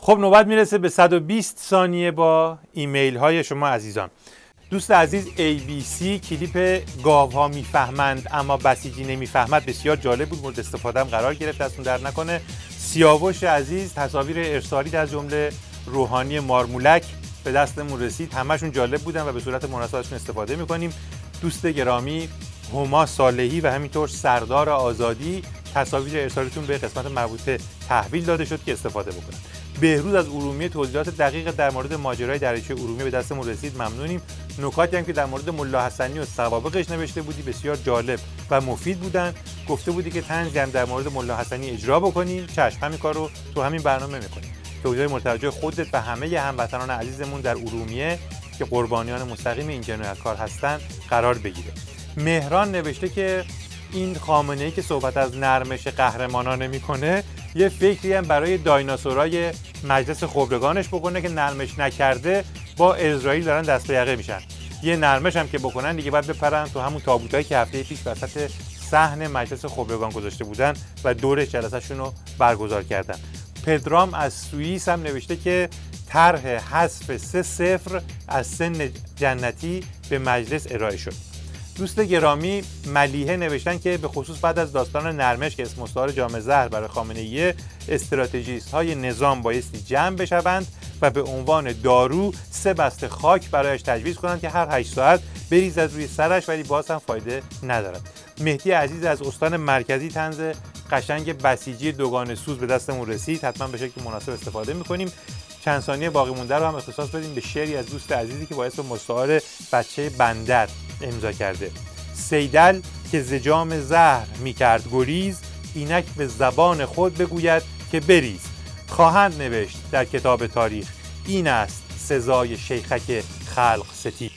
خب نوبت میرسه به 120 ثانیه با ایمیل های شما عزیزان. دوست عزیز ABC کلیپ گاوها میفهمند اما بسیجی نمیفهمد بسیار جالب بود، مورد استفاده هم قرار گرفت، دستون در نکنه. سیاوش عزیز تصاویر ارسالی از جمله روحانی مارمولک به دستمون رسید، همشون جالب بودن و به صورت مناسب ازشون استفاده میکنیم. دوست گرامی هما صالحی و همینطور سردار آزادی تصاویر ارسالیتون به قسمت مربوطه تحویل داده شد که استفاده بکنن. بهروز از ارومیه توضیحات دقیق در مورد ماجرای دریاچه ارومیه به دستمون رسید، ممنونیم. نکاتی هم که در مورد ملا حسنی و سوابقش نوشته بودی بسیار جالب و مفید بودن. گفته بودی که طنز هم در مورد ملا حسنی اجرا بکنیم، چشم همین کارو تو همین برنامه میکنیم. توضیح مرتجع خودت و همه هموطنان عزیزمون در ارومیه که قربانیان مستقیم این جنایتکار هستن قرار بگیره. مهران نوشته که این خامنه‌ای که صحبت از نرمش قهرمانانه میکنه یه فکری هم برای دایناسورای مجلس خبرگانش بکنه که نرمش نکرده با اسرائیل دارن دست به یقه میشن. یه نرمش هم که بکنن دیگه باید بپرن تو همون تابوتایی که هفته پیش وسط صحن مجلس خبرگان گذاشته بودن و دور جلسه‌شون رو برگزار کردن. پدرام از سوئیس هم نوشته که طرح حذف 3-0 از سن جنتی به مجلس ارائه شد. دوست گرامی ملیحه نوشتن که به خصوص بعد از داستان نرمش که اسم مستعار جام زهر برای خامنه‌ای، استراتژیست های نظام بایستی جمع بشوند و به عنوان دارو 3 بسته خاک برایش تجویز کنند که هر 8 ساعت بریز از روی سرش، ولی باز هم فایده ندارد. مهدی عزیز از استان مرکزی طنز قشنگ بسیجی دوگانه سوز به دستمون رسید، حتما به شکل مناسب استفاده می‌کنیم. چند ثانیه باقی مونده رو هم اختصاص بدیم به شعری از دوست عزیزی که با اسم مستعار بچه بندر امضا کرده. سیدل که ز جام زهر می‌کرد گریز، اینک به زبان خود بگوید که بریز. خواهند نوشت در کتاب تاریخ این است سزای شیخک خلق ستی.